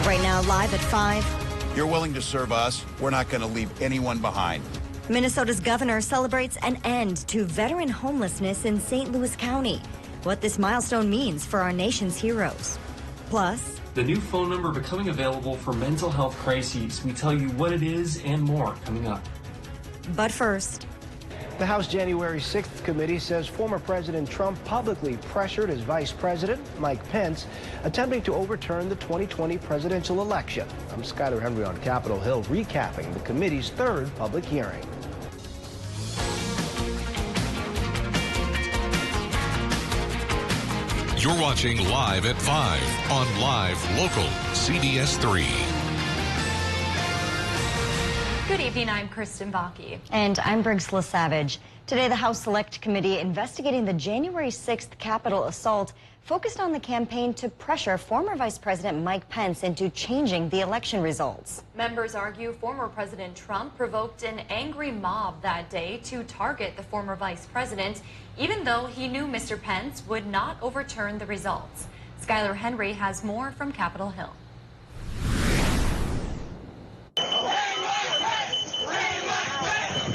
Right now, live at 5. You're willing to serve us. We're not going to leave anyone behind. Minnesota's governor celebrates an end to veteran homelessness in St. Louis County. What this milestone means for our nation's heroes. Plus, the new phone number becoming available for mental health crises. We tell you what it is and more coming up. But first, the House January 6th committee says former President Trump publicly pressured his vice president, Mike Pence, attempting to overturn the 2020 presidential election. I'm Skyler Henry on Capitol Hill, recapping the committee's third public hearing. You're watching Live at 5 on Live Local CBS 3. Good evening, I'm Kristen Bakke. And I'm Briggs LaSavage. Today, the House Select Committee investigating the January 6th Capitol assault focused on the campaign to pressure former Vice President Mike Pence into changing the election results. Members argue former President Trump provoked an angry mob that day to target the former Vice President, even though he knew Mr. Pence would not overturn the results. Skyler Henry has more from Capitol Hill.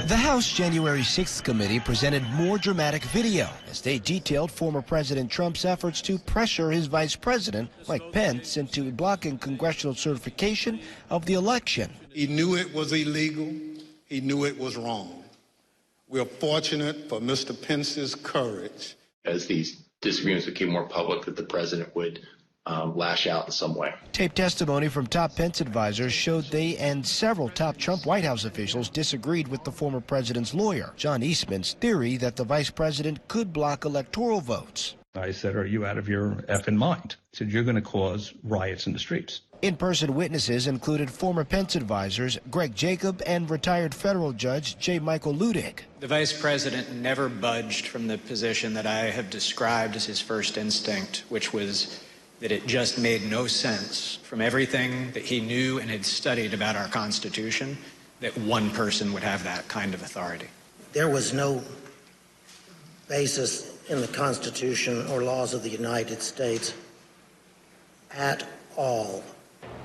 The House January 6th committee presented more dramatic video as they detailed former President Trump's efforts to pressure his vice president, Mike Pence, into blocking congressional certification of the election. He knew it was illegal. He knew it was wrong. We're fortunate for Mr. Pence's courage. As these disagreements became more public, that the president would lash out in some way. Tape testimony from top Pence advisors showed they and several top Trump White House officials disagreed with the former president's lawyer, John Eastman's theory that the vice president could block electoral votes. I said, are you out of your effing mind? I said, you're going to cause riots in the streets. In-person witnesses included former Pence advisors Greg Jacob and retired federal judge J. Michael Ludig. The vice president never budged from the position that I have described as his first instinct, which was that it just made no sense from everything that he knew and had studied about our Constitution that one person would have that kind of authority. There was no basis in the Constitution or laws of the United States at all.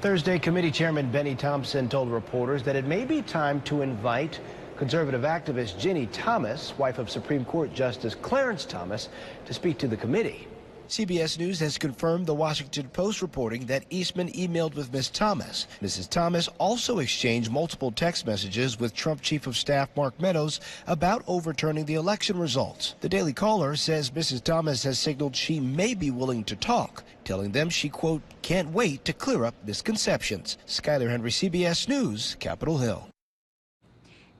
Thursday, committee chairman Benny Thompson told reporters that it may be time to invite conservative activist Ginny Thomas, wife of Supreme Court Justice Clarence Thomas, to speak to the committee. CBS News has confirmed the Washington Post reporting that Eastman emailed with Ms. Thomas. Mrs. Thomas also exchanged multiple text messages with Trump Chief of Staff Mark Meadows about overturning the election results. The Daily Caller says Mrs. Thomas has signaled she may be willing to talk, telling them she, quote, can't wait to clear up misconceptions. Skyler Henry, CBS News, Capitol Hill.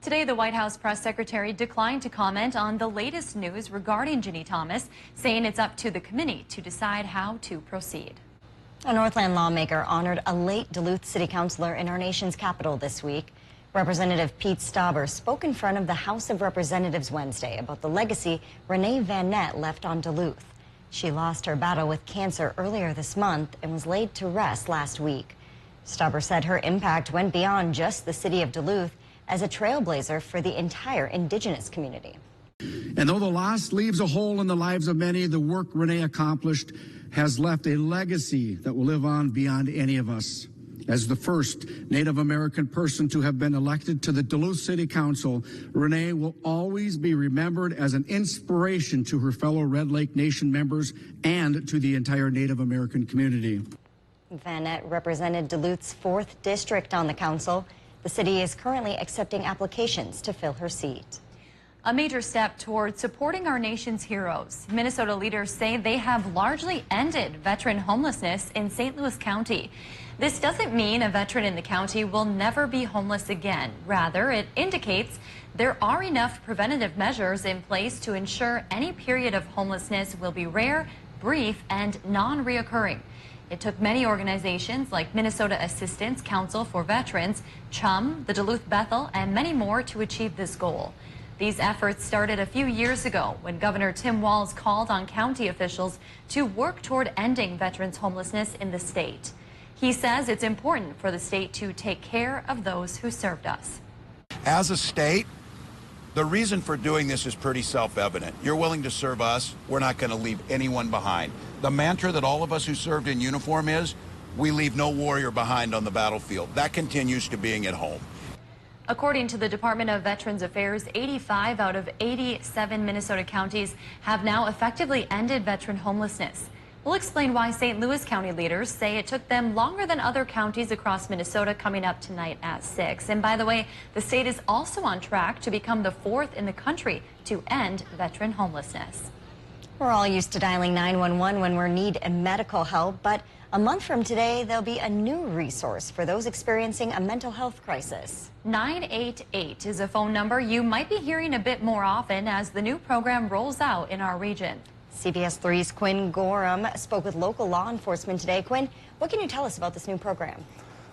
Today, the White House press secretary declined to comment on the latest news regarding Ginny Thomas, saying it's up to the committee to decide how to proceed. A Northland lawmaker honored a late Duluth city councilor in our nation's capital this week. Representative Pete Stauber spoke in front of the House of Representatives Wednesday about the legacy Renee Van Nett left on Duluth. She lost her battle with cancer earlier this month and was laid to rest last week. Stauber said her impact went beyond just the city of Duluth as a trailblazer for the entire indigenous community. And though the loss leaves a hole in the lives of many, the work Renee accomplished has left a legacy that will live on beyond any of us. As the first Native American person to have been elected to the Duluth City Council, Renee will always be remembered as an inspiration to her fellow Red Lake Nation members and to the entire Native American community. Van Nett represented Duluth's 4th district on the council. The city is currently accepting applications to fill her seat. A major step toward supporting our nation's heroes. Minnesota leaders say they have largely ended veteran homelessness in St. Louis County. This doesn't mean a veteran in the county will never be homeless again. Rather, it indicates there are enough preventative measures in place to ensure any period of homelessness will be rare, brief, and non-reoccurring. It took many organizations like Minnesota Assistance Council for Veterans, CHUM, the Duluth Bethel, and many more to achieve this goal. These efforts started a few years ago when Governor Tim Walz called on county officials to work toward ending veterans' homelessness in the state. He says it's important for the state to take care of those who served us. As a state, the reason for doing this is pretty self-evident. You're willing to serve us, we're not going to leave anyone behind. The mantra that all of us who served in uniform is, We leave no warrior behind on the battlefield. That continues to being at home. According to the Department of Veterans Affairs, 85 out of 87 Minnesota counties have now effectively ended veteran homelessness. We'll explain why St. Louis County leaders say it took them longer than other counties across Minnesota, coming up tonight at 6. And by the way, the state is also on track to become the 4th in the country to end veteran homelessness. We're all used to dialing 911 when we need medical help, but a month from today, there'll be a new resource for those experiencing a mental health crisis. 988 is a phone number you might be hearing a bit more often as the new program rolls out in our region. CBS 3's Quinn Gorham spoke with local law enforcement today. Quinn, what can you tell us about this new program?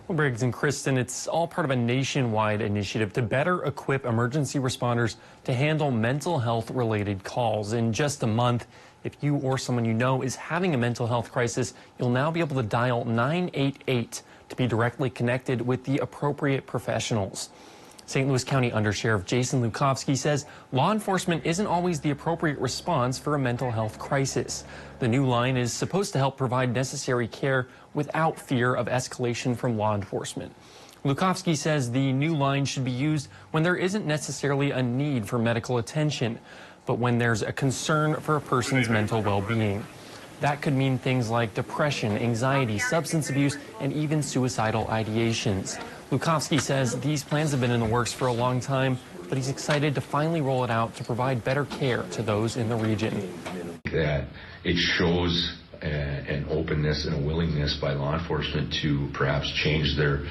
Well, Briggs and Kristen, it's all part of a nationwide initiative to better equip emergency responders to handle mental health related calls. In just a month, if you or someone you know is having a mental health crisis, you'll now be able to dial 988 to be directly connected with the appropriate professionals. St. Louis County Undersheriff Jason Lukowski says law enforcement isn't always the appropriate response for a mental health crisis. The new line is supposed to help provide necessary care without fear of escalation from law enforcement. Lukowski says the new line should be used when there isn't necessarily a need for medical attention, but when there's a concern for a person's mental well-being. That could mean things like depression, anxiety, substance abuse, and even suicidal ideations. Lukowski says these plans have been in the works for a long time, but he's excited to finally roll it out to provide better care to those in the region. That it shows an openness and a willingness by law enforcement to perhaps change their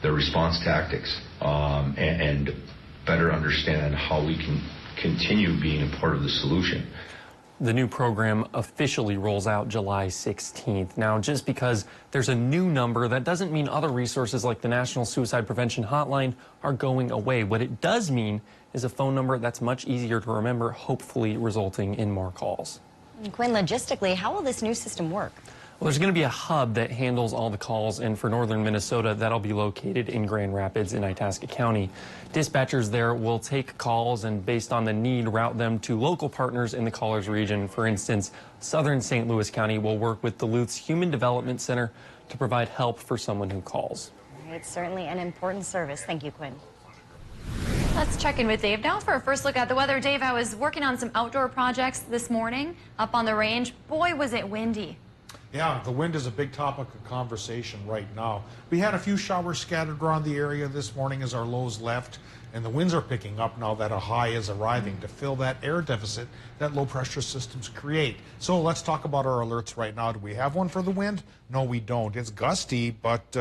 response tactics and better understand how we can continue being a part of the solution. The new program officially rolls out July 16th. Now, just because there's a new number, that doesn't mean other resources like the National Suicide Prevention Hotline are going away. What it does mean is a phone number that's much easier to remember, hopefully resulting in more calls. And Quinn, logistically, how will this new system work? Well, there's going to be a hub that handles all the calls, and for northern Minnesota, that'll be located in Grand Rapids in Itasca County. Dispatchers there will take calls and, based on the need, route them to local partners in the caller's region. For instance, southern St. Louis County will work with Duluth's Human Development Center to provide help for someone who calls. It's certainly an important service. Thank you, Quinn. Let's check in with Dave now for a first look at the weather. Dave, I was working on some outdoor projects this morning up on the range. Boy, was it windy. Yeah, the wind is a big topic of conversation right now. We had a few showers scattered around the area this morning as our lows left, and the winds are picking up now that a high is arriving to fill that air deficit that low pressure systems create. So let's talk about our alerts right now. Do we have one for the wind? No, we don't. It's gusty, but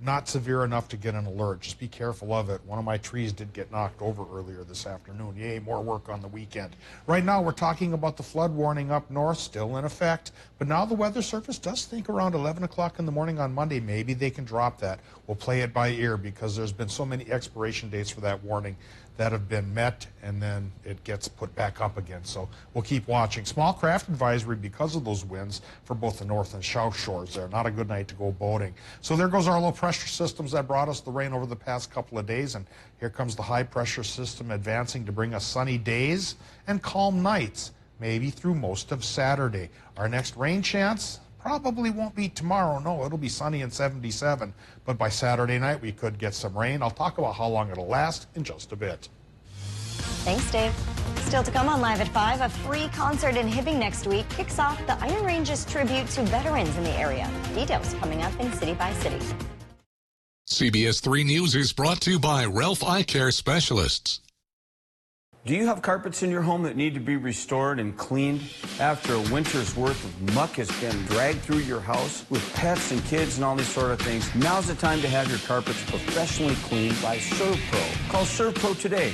not severe enough to get an alert. Just be careful of it. One of my trees did get knocked over earlier this afternoon. Yay, more work on the weekend. Right now, we're talking about the flood warning up north, still in effect. But now the Weather Service does think around 11 o'clock in the morning on Monday, maybe they can drop that. We'll play it by ear because there's been so many expiration dates for that warning that have been met, and then it gets put back up again. So we'll keep watching. Small craft advisory because of those winds for both the north and south shores there. Not a good night to go boating. So there goes our low pressure systems that brought us the rain over the past couple of days, and here comes the high pressure system advancing to bring us sunny days and calm nights, maybe through most of Saturday. Our next rain chance probably won't be tomorrow. No, it'll be sunny and 77. But by Saturday night, we could get some rain. I'll talk about how long it'll last in just a bit. Thanks, Dave. Still to come on Live at 5, a free concert in Hibbing next week kicks off the Iron Range's tribute to veterans in the area. Details coming up in City by City. CBS 3 News is brought to you by Ralph Eye Care Specialists. Do you have carpets in your home that need to be restored and cleaned? After a winter's worth of muck has been dragged through your house with pets and kids and all these sort of things, now's the time to have your carpets professionally cleaned by ServPro. Call ServPro today.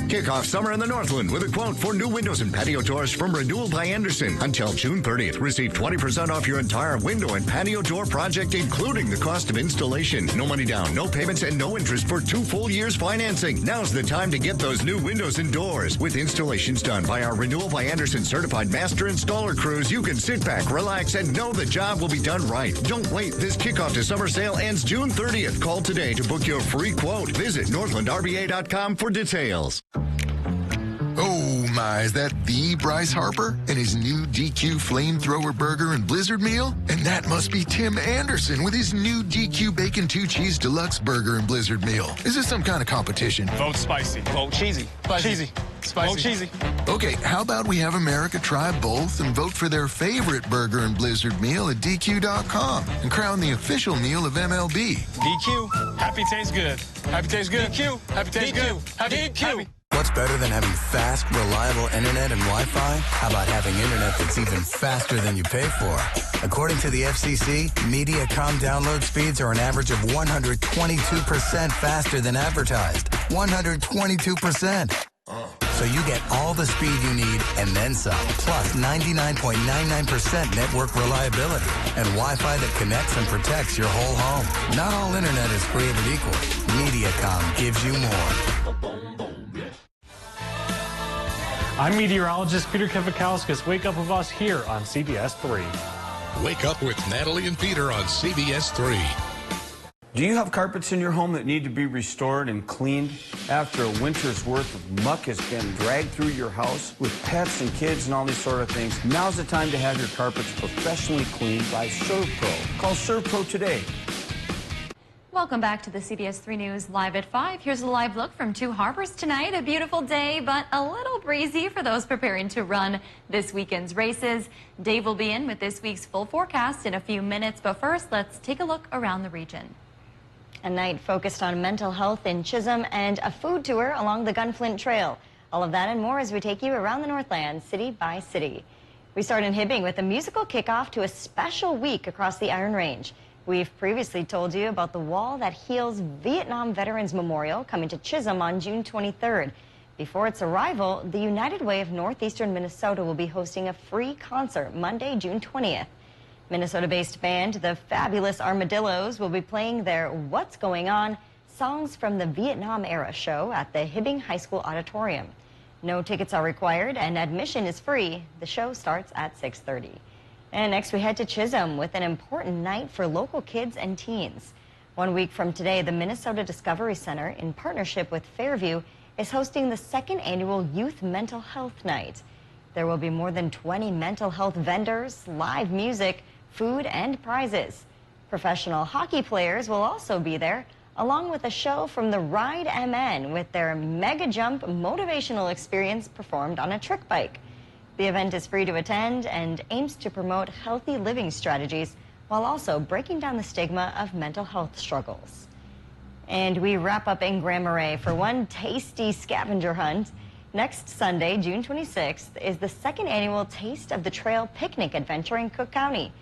Kick off summer in the Northland with a quote for new windows and patio doors from Renewal by Andersen. Until June 30th, receive 20% off your entire window and patio door project, including the cost of installation. No money down, no payments, and no interest for 2 full years financing. Now's the time to get those new windows and doors. With installations done by our Renewal by Andersen certified master installer crews, you can sit back, relax, and know the job will be done right. Don't wait. This kickoff to summer sale ends June 30th. Call today to book your free quote. Visit northlandrba.com for details. Oh, Is that the Bryce Harper and his new DQ Flamethrower Burger and Blizzard Meal? And that must be Tim Anderson with his new DQ Bacon 2 Cheese Deluxe Burger and Blizzard Meal. Is this some kind of competition? Vote spicy. Vote cheesy. Spicy. Cheesy. Spicy. Vote cheesy. Okay, how about we have America try both and vote for their favorite burger and Blizzard meal at DQ.com and crown the official meal of MLB. DQ. Happy tastes good. Happy tastes good. DQ. Happy tastes good. Happy. What's better than having fast, reliable internet and Wi-Fi? How about having internet that's even faster than you pay for? According to the FCC, Mediacom download speeds are an average of 122% faster than advertised. 122%. So you get all the speed you need and then some, plus 99.99% network reliability and Wi-Fi that connects and protects your whole home. Not all internet is created equal. Mediacom gives you more. I'm meteorologist Peter Kevikauskas. Wake up with us here on CBS 3. Wake up with Natalie and Peter on CBS 3. Do you have carpets in your home that need to be restored and cleaned after a winter's worth of muck has been dragged through your house with pets and kids and all these sort of things? Now's the time to have your carpets professionally cleaned by ServPro. Call ServPro today. Welcome back to the CBS 3 News Live at 5. Here's a live look from Two Harbors tonight. A beautiful day, but a little breezy for those preparing to run this weekend's races. Dave will be in with this week's full forecast in a few minutes, but first, let's take a look around the region. A night focused on mental health in Chisholm and a food tour along the Gunflint Trail. All of that and more as we take you around the Northland, city by city. We start in Hibbing with a musical kickoff to a special week across the Iron Range. We've previously told you about the wall that heals Vietnam Veterans Memorial coming to Chisholm on June 23rd. Before its arrival, the United Way of Northeastern Minnesota will be hosting a free concert Monday, June 20th. Minnesota-based band The Fabulous Armadillos will be playing their What's Going On? Songs from the Vietnam-era show at the Hibbing High School Auditorium. No tickets are required and admission is free. The show starts at 6:30. And next we head to Chisholm with an important night for local kids and teens. 1 week from today, the Minnesota Discovery Center, in partnership with Fairview, is hosting the second annual Youth Mental Health Night. There will be more than 20 mental health vendors, live music, food, and prizes. Professional hockey players will also be there, along with a show from the Ride MN with their Mega Jump motivational experience performed on a trick bike. The event is free to attend and aims to promote healthy living strategies while also breaking down the stigma of mental health struggles. And we wrap up in Grand Marais for one tasty scavenger hunt. Next Sunday, June 26th, is the second annual Taste of the Trail picnic adventure in Cook County.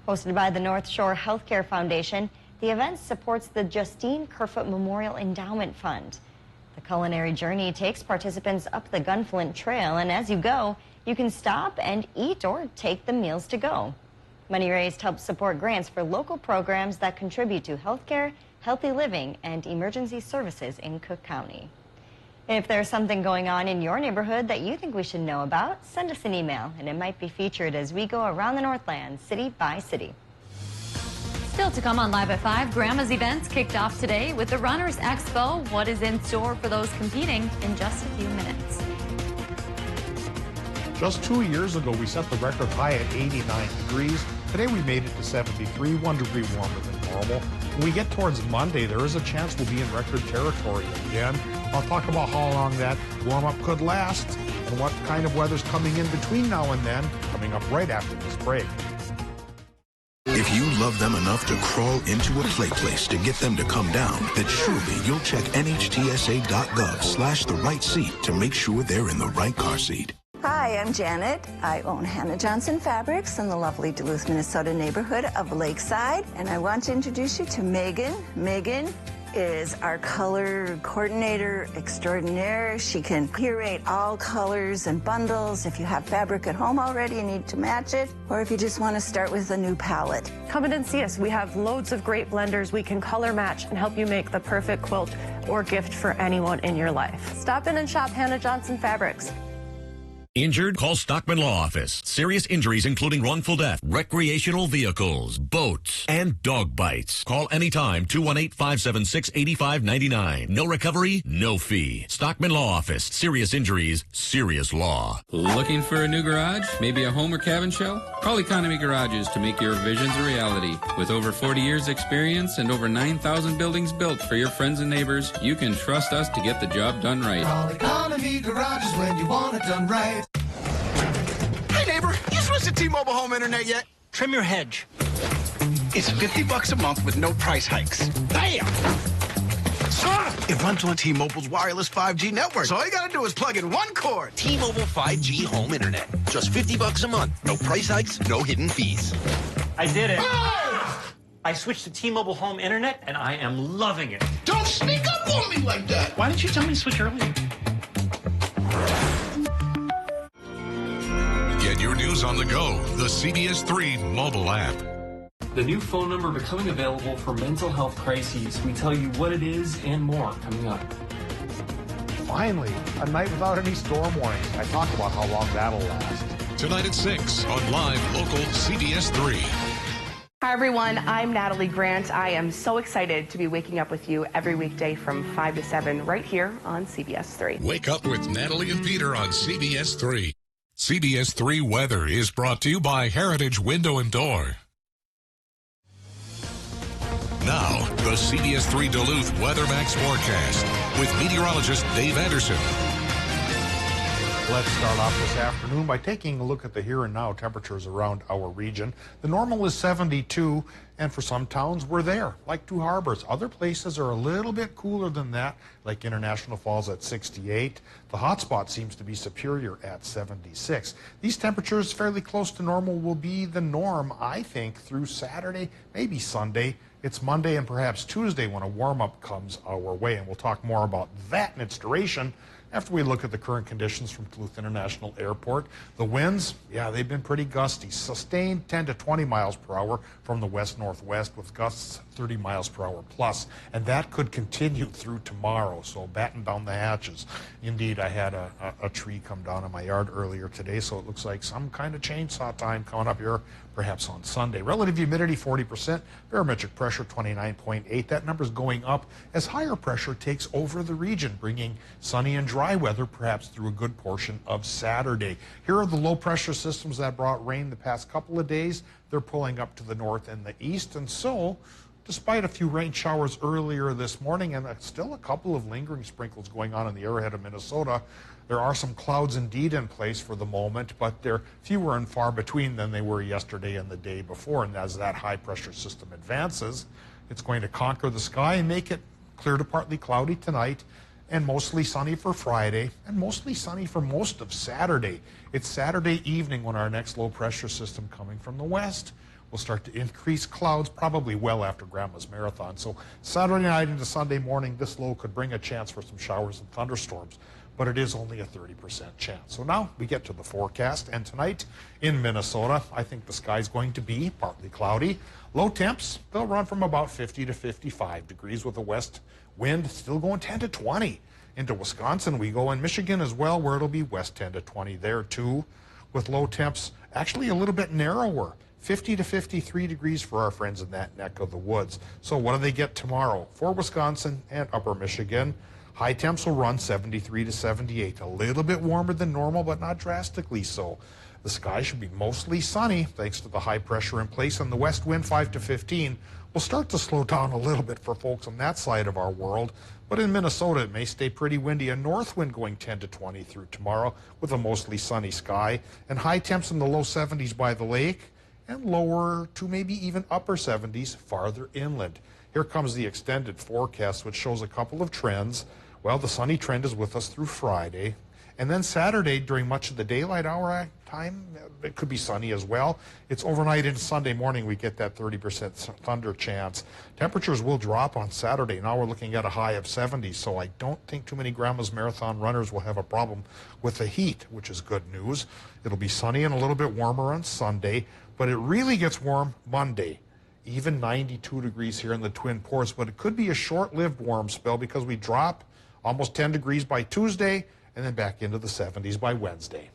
Hosted by the North Shore Healthcare Foundation, the event supports the Justine Kerfoot Memorial Endowment Fund. The culinary journey takes participants up the Gunflint Trail, and as you go, you can stop and eat or take the meals to go. Money raised helps support grants for local programs that contribute to healthcare, healthy living, and emergency services in Cook County. If there's something going on in your neighborhood that you think we should know about, send us an email, and it might be featured as we go around the Northland, city by city. Still to come on Live at 5, Grandma's events kicked off today with the Runners Expo. What is in store for those competing in just a few minutes. Just 2 years ago, we set the record high at 89 degrees. Today, we made it to 73, 1 degree warmer than normal. When we get towards Monday, there is a chance we'll be in record territory again. I'll talk about how long that warm-up could last and what kind of weather's coming in between now and then, coming up right after this break. If you love them enough to crawl into a play place to get them to come down, then surely you'll check NHTSA.gov/the right seat to make sure they're in the right car seat. Hi, I'm Janet. I own Hannah Johnson Fabrics in the lovely Duluth, Minnesota neighborhood of Lakeside. And I want to introduce you to Megan. Megan is our color coordinator extraordinaire. She can curate all colors and bundles. If you have fabric at home already and need to match it, or if you just want to start with a new palette. Come in and see us. We have loads of great blenders. We can color match and help you make the perfect quilt or gift for anyone in your life. Stop in and shop Hannah Johnson Fabrics. Injured? Call Stockman Law Office. Serious injuries including wrongful death, recreational vehicles, boats, and dog bites. Call anytime, 218-576-8599. No recovery, no fee. Stockman Law Office. Serious injuries, serious law. Looking for a new garage? Maybe a home or cabin shell? Call Economy Garages to make your visions a reality. With over 40 years experience and over 9,000 buildings built for your friends and neighbors, you can trust us to get the job done right. Call Economy Garages when you want it done right. Hey neighbor, you switched to T-Mobile home internet yet? Trim your hedge. It's $50 a month with no price hikes. Bam! It runs on T-Mobile's wireless 5G network. So all you gotta do is plug in one cord. T-Mobile 5G home internet. Just $50 a month. No price hikes, no hidden fees. I did it. Oh! I switched to T-Mobile home internet and I am loving it. Don't sneak up on me like that. Why didn't you tell me to switch earlier? Get your news on the go. The CBS 3 mobile app. The new phone number becoming available for mental health crises. We tell you what it is and more coming up. Finally, a night without any storm warnings. I talk about how long that'll last. Tonight at 6 on live local CBS 3. Hi everyone, I'm Natalie Grant. I am so excited to be waking up with you every weekday from 5 to 7 right here on CBS 3. Wake up with Natalie and Peter on CBS 3. CBS 3 weather is brought to you by Heritage Window and Door. Now, the CBS 3 Duluth Weather Max forecast with meteorologist Dave Anderson. Let's start off this afternoon by taking a look at the here and now temperatures around our region. The normal is 72, and for some towns, we're there, like Two Harbors. Other places are a little bit cooler than that, like International Falls at 68. The hot spot seems to be Superior at 76. These temperatures fairly close to normal will be the norm, I think, through Saturday, maybe Sunday. It's Monday and perhaps Tuesday when a warm-up comes our way, and we'll talk more about that and its duration after we look at the current conditions from Duluth International Airport. The winds, yeah, they've been pretty gusty. Sustained 10 to 20 miles per hour from the west-northwest with gusts 30 miles per hour plus. And that could continue through tomorrow, so batten down the hatches. Indeed, I had a tree come down in my yard earlier today, so it looks like some kind of chainsaw time coming up here, perhaps on Sunday. Relative humidity 40%, barometric pressure 29.8. That number's going up as higher pressure takes over the region, bringing sunny and dry weather perhaps through a good portion of Saturday. Here are the low pressure systems that brought rain the past couple of days. They're pulling up to the north and the east, and so despite a few rain showers earlier this morning and still a couple of lingering sprinkles going on in the arrowhead of Minnesota, there are some clouds indeed in place for the moment, but they're fewer and far between than they were yesterday and the day before. And as that high pressure system advances, it's going to conquer the sky and make it clear to partly cloudy tonight and mostly sunny for Friday and mostly sunny for most of Saturday. It's Saturday evening when our next low pressure system coming from the west will start to increase clouds probably well after Grandma's Marathon. So Saturday night into Sunday morning, this low could bring a chance for some showers and thunderstorms, but it is only a 30% chance. So now we get to the forecast, and tonight in Minnesota, I think the sky's going to be partly cloudy. Low temps, they'll run from about 50 to 55 degrees with a west wind still going 10 to 20. Into Wisconsin we go, and Michigan as well, where it'll be west 10 to 20 there too, with low temps actually a little bit narrower. 50 to 53 degrees for our friends in that neck of the woods. So what do they get tomorrow? For Wisconsin and upper Michigan, high temps will run 73 to 78. A little bit warmer than normal, but not drastically so. The sky should be mostly sunny thanks to the high pressure in place, and the west wind 5 to 15 will start to slow down a little bit for folks on that side of our world. But in Minnesota, it may stay pretty windy. A north wind going 10 to 20 through tomorrow with a mostly sunny sky, and high temps in the low 70s by the lake, and lower to maybe even upper 70s farther inland. Here comes the extended forecast, which shows a couple of trends. Well, the sunny trend is with us through Friday. And then Saturday, during much of the daylight hour time, it could be sunny as well. It's overnight into Sunday morning, we get that 30% thunder chance. Temperatures will drop on Saturday. Now we're looking at a high of 70, so I don't think too many Grandma's Marathon runners will have a problem with the heat, which is good news. It'll be sunny and a little bit warmer on Sunday, but it really gets warm Monday. Even 92 degrees here in the Twin Ports, but it could be a short-lived warm spell because we drop almost 10 degrees by Tuesday and then back into the 70s by Wednesday.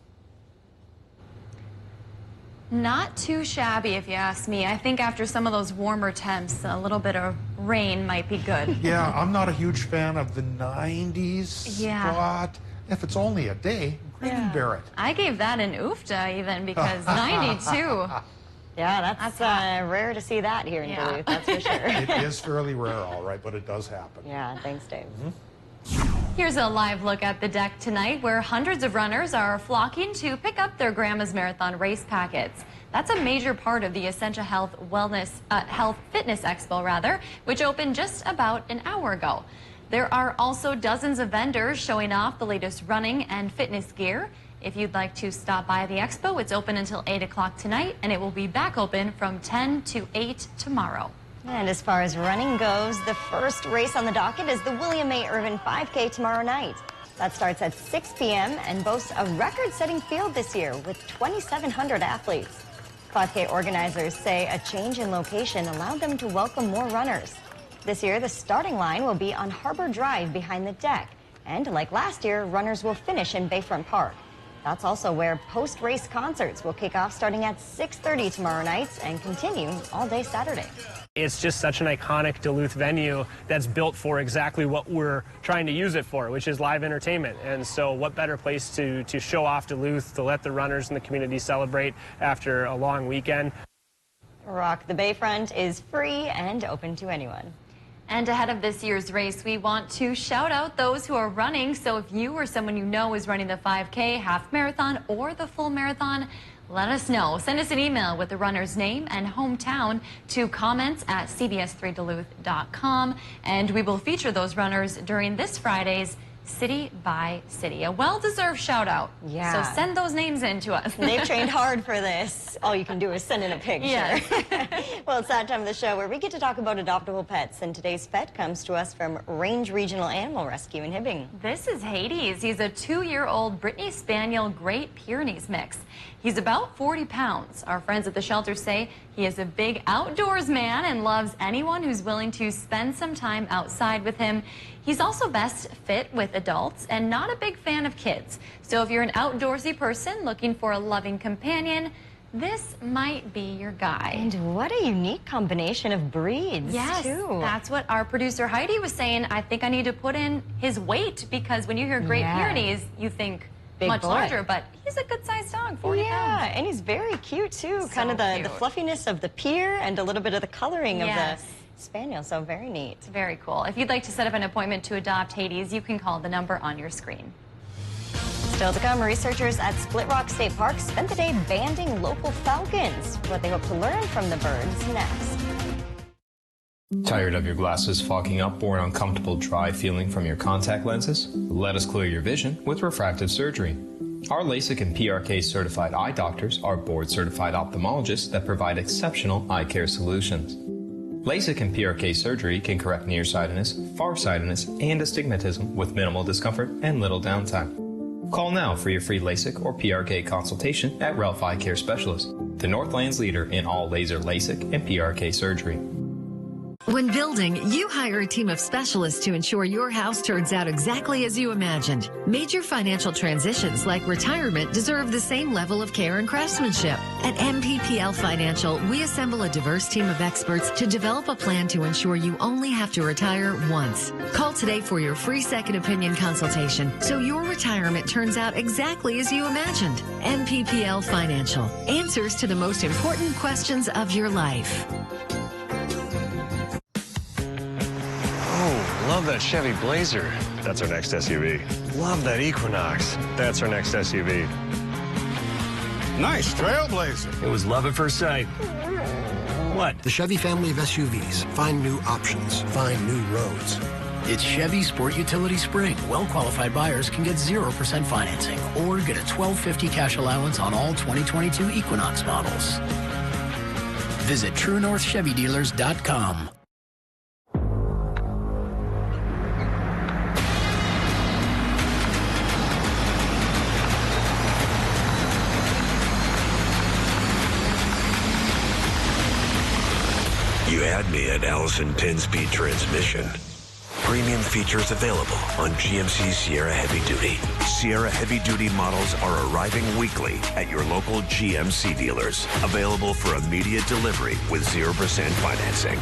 Not too shabby, if you ask me. I think after some of those warmer temps, a little bit of rain might be good. Yeah, I'm not a huge fan of the 90s spot. If it's only a day, grin and bear it. I gave that an oofta even because 92. Yeah, that's rare to see that here in Duluth, that's for sure. It is fairly rare, all right, but it does happen. Yeah, thanks, Dave. Here's a live look at the deck tonight where hundreds of runners are flocking to pick up their Grandma's Marathon race packets. That's a major part of the Essentia Health Fitness Expo, which opened just about an hour ago. There are also dozens of vendors showing off the latest running and fitness gear. If you'd like to stop by the expo, it's open until 8 o'clock tonight, and it will be back open from 10 to 8 tomorrow. And as far as running goes, the first race on the docket is the William A. Irvin 5K tomorrow night. That starts at 6 p.m. and boasts a record-setting field this year with 2,700 athletes. 5K organizers say a change in location allowed them to welcome more runners. This year, the starting line will be on Harbor Drive behind the deck. And like last year, runners will finish in Bayfront Park. That's also where post-race concerts will kick off starting at 6:30 tomorrow night and continue all day Saturday. It's just such an iconic Duluth venue that's built for exactly what we're trying to use it for, which is live entertainment. And so what better place to show off Duluth, to let the runners in the community celebrate after a long weekend. Rock the Bayfront is free and open to anyone. And ahead of this year's race, we want to shout out those who are running. So if you or someone you know is running the 5K, half marathon, or the full marathon, let us know. Send us an email with the runner's name and hometown to comments@cbs3duluth.com. And we will feature those runners during this Friday's City by City. A well-deserved shout out. Yeah. So send those names in to us. They've trained hard for this. All you can do is send in a picture. Yes. Well, it's that time of the show where we get to talk about adoptable pets. And today's pet comes to us from Range Regional Animal Rescue in Hibbing. This is Hades. He's a 2-year-old Brittany Spaniel Great Pyrenees mix. He's about 40 pounds. Our friends at the shelter say he is a big outdoors man and loves anyone who's willing to spend some time outside with him. He's also best fit with adults and not a big fan of kids. So if you're an outdoorsy person looking for a loving companion, this might be your guy. And what a unique combination of breeds, yes, too. That's what our producer Heidi was saying. I think I need to put in his weight because when you hear Great Pyrenees, you think big much boy. larger, but he's a good-sized dog, 40 pounds. Yeah, and he's very cute, too. So kind of the cute. fluffiness of the pyr and a little bit of the coloring Yes. of the Spaniel, so very neat. Very cool. If you'd like to set up an appointment to adopt Hades, you can call the number on your screen. Still to come, researchers at Split Rock State Park spent the day banding local falcons. What they hope to learn from the birds next. Tired of your glasses fogging up or an uncomfortable dry feeling from your contact lenses? Let us clear your vision with refractive surgery. Our LASIK and PRK certified eye doctors are board certified ophthalmologists that provide exceptional eye care solutions. LASIK and PRK surgery can correct nearsightedness, farsightedness, and astigmatism with minimal discomfort and little downtime. Call now for your free LASIK or PRK consultation at Ralph Eye Care Specialist, the Northland's leader in all laser LASIK and PRK surgery. When building, you hire a team of specialists to ensure your house turns out exactly as you imagined. Major financial transitions like retirement deserve the same level of care and craftsmanship. At MPPL Financial, we assemble a diverse team of experts to develop a plan to ensure you only have to retire once. Call today for your free second opinion consultation so your retirement turns out exactly as you imagined. MPPL Financial. Answers to the most important questions of your life. Love that Chevy Blazer. That's our next SUV. Love that Equinox. That's our next SUV. Nice Trailblazer. It was love at first sight. What? The Chevy family of SUVs. Find new options. Find new roads. It's Chevy Sport Utility Spring. Well-qualified buyers can get 0% financing or get a $1,250 cash allowance on all 2022 Equinox models. Visit TrueNorthChevyDealers.com. You had me at Allison 10-speed transmission. premium features available on GMC Sierra Heavy Duty. Sierra Heavy Duty models are arriving weekly at your local GMC dealers. Available for immediate delivery with 0% financing.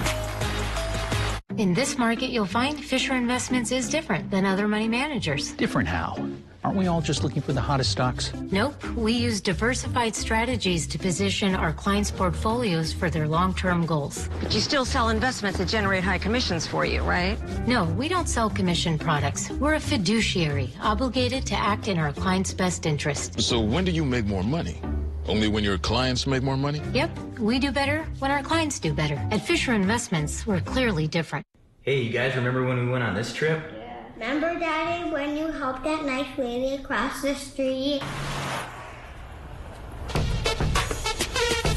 In this market, you'll find Fisher Investments is different than other money managers. Different how? Aren't we all just looking for the hottest stocks? Nope. We use diversified strategies to position our clients' portfolios for their long-term goals. But you still sell investments that generate high commissions for you, right? No, we don't sell commission products. We're a fiduciary, obligated to act in our clients' best interest. So when do you make more money? Only when your clients make more money? Yep. We do better when our clients do better. At Fisher Investments, we're clearly different. Hey, you guys remember when we went on this trip? Remember, Daddy, when you helped that nice lady across the street?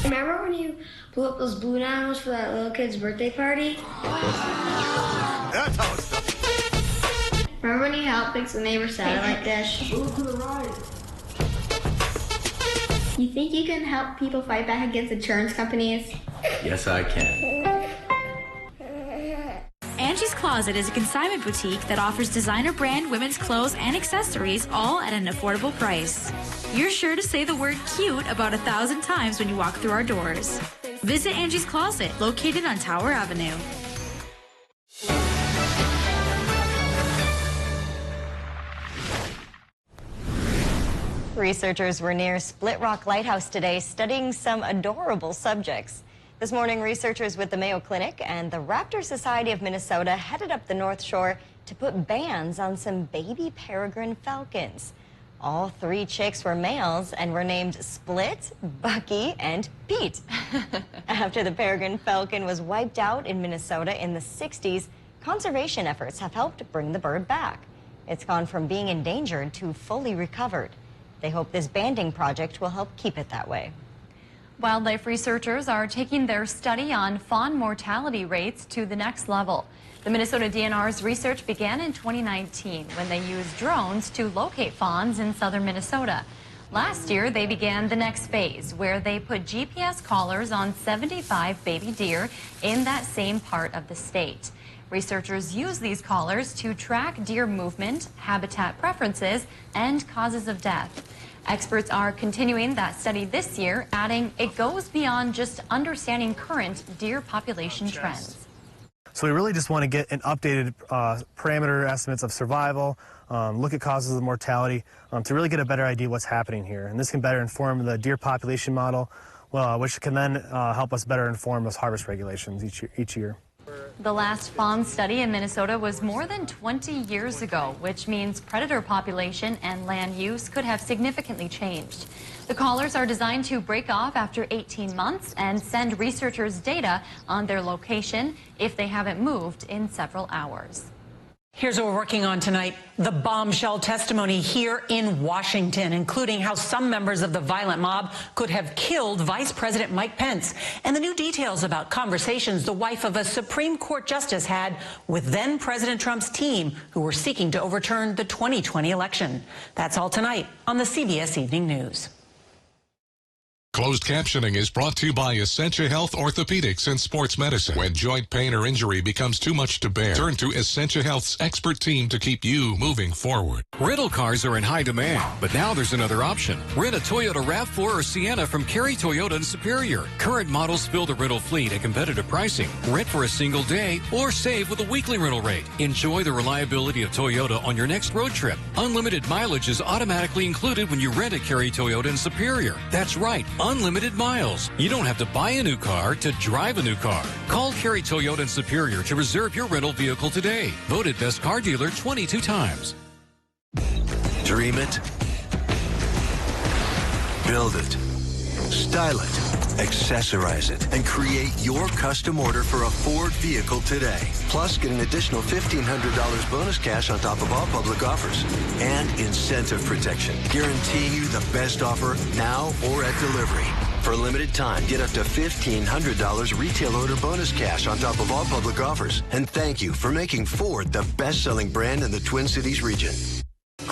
Remember when you blew up those balloon animals for that little kid's birthday party? That's how it's done. Remember when you helped fix the neighbor's satellite dish? Move to the right. You think you can help people fight back against insurance companies? Yes, I can. Angie's Closet is a consignment boutique that offers designer brand women's clothes and accessories all at an affordable price. You're sure to say the word cute about 1,000 times when you walk through our doors. Visit Angie's Closet, located on Tower Avenue. Researchers were near Split Rock Lighthouse today studying some adorable subjects. This morning, researchers with the Mayo Clinic and the Raptor Society of Minnesota headed up the North Shore to put bands on some baby peregrine falcons. All 3 chicks were males and were named Split, Bucky, and Pete. After the peregrine falcon was wiped out in Minnesota in the 60s, conservation efforts have helped bring the bird back. It's gone from being endangered to fully recovered. They hope this banding project will help keep it that way. Wildlife researchers are taking their study on fawn mortality rates to the next level. The Minnesota DNR's research began in 2019 when they used drones to locate fawns in southern Minnesota. Last year, they began the next phase, where they put GPS collars on 75 baby deer in that same part of the state. Researchers use these collars to track deer movement, habitat preferences, and causes of death. Experts are continuing that study this year, adding it goes beyond just understanding current deer population trends. So we really just want to get an updated parameter estimates of survival, look at causes of mortality, to really get a better idea what's happening here. And this can better inform the deer population model, which can then help us better inform those harvest regulations each year. The last fawn study in Minnesota was more than 20 years ago, which means predator population and land use could have significantly changed. The collars are designed to break off after 18 months and send researchers data on their location if they haven't moved in several hours. Here's what we're working on tonight, the bombshell testimony here in Washington, including how some members of the violent mob could have killed Vice President Mike Pence, and the new details about conversations the wife of a Supreme Court justice had with then President Trump's team who were seeking to overturn the 2020 election. That's all tonight on the CBS Evening News. Closed captioning is brought to you by Essentia Health Orthopedics and Sports Medicine. When joint pain or injury becomes too much to bear, turn to Essentia Health's expert team to keep you moving forward. Rental cars are in high demand, but now there's another option. Rent a Toyota RAV4 or Sienna from Cary Toyota in Superior. Current models fill the rental fleet at competitive pricing. Rent for a single day or save with a weekly rental rate. Enjoy the reliability of Toyota on your next road trip. Unlimited mileage is automatically included when you rent a Cary Toyota in Superior. That's right, unlimited miles. You don't have to buy a new car to drive a new car. Call Cary Toyota in Superior to reserve your rental vehicle today. Voted best car dealer 22 times. Dream it. Build it. Style it. Accessorize it. And create your custom order for a Ford vehicle today. Plus, get an additional $1,500 bonus cash on top of all public offers. And incentive protection, guaranteeing you the best offer now or at delivery. For a limited time, get up to $1,500 retail order bonus cash on top of all public offers. And thank you for making Ford the best-selling brand in the Twin Cities region.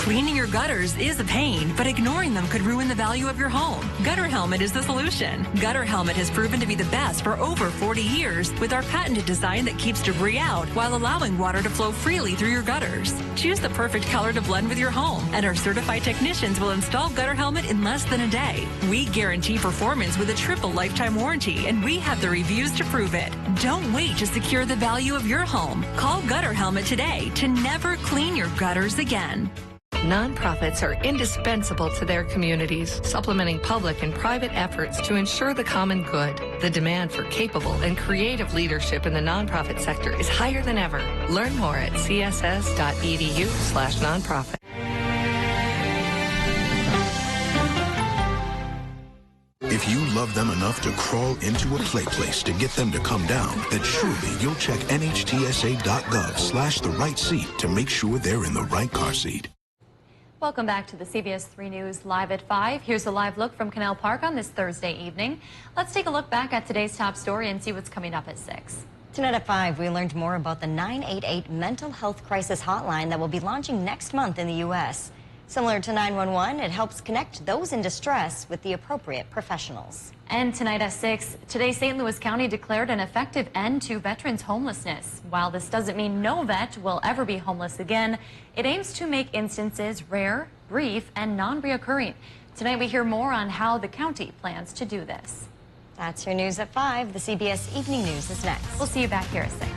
Cleaning your gutters is a pain, but ignoring them could ruin the value of your home. Gutter Helmet is the solution. Gutter Helmet has proven to be the best for over 40 years with our patented design that keeps debris out while allowing water to flow freely through your gutters. Choose the perfect color to blend with your home, and our certified technicians will install Gutter Helmet in less than a day. We guarantee performance with a triple lifetime warranty, and we have the reviews to prove it. Don't wait to secure the value of your home. Call Gutter Helmet today to never clean your gutters again. Nonprofits are indispensable to their communities, supplementing public and private efforts to ensure the common good. The demand for capable and creative leadership in the nonprofit sector is higher than ever. Learn more at css.edu/nonprofit. If you love them enough to crawl into a play place to get them to come down, then surely you'll check nhtsa.gov/the right seat to make sure they're in the right car seat. Welcome back to the CBS 3 News Live at 5. Here's a live look from Canal Park on this Thursday evening. Let's take a look back at today's top story and see what's coming up at 6. Tonight at 5, we learned more about the 988 mental health crisis hotline that will be launching next month in the U.S. Similar to 911, it helps connect those in distress with the appropriate professionals. And tonight at 6, today St. Louis County declared an effective end to veterans' homelessness. While this doesn't mean no vet will ever be homeless again, it aims to make instances rare, brief, and non-reoccurring. Tonight we hear more on how the county plans to do this. That's your news at 5. The CBS Evening News is next. We'll see you back here at 6.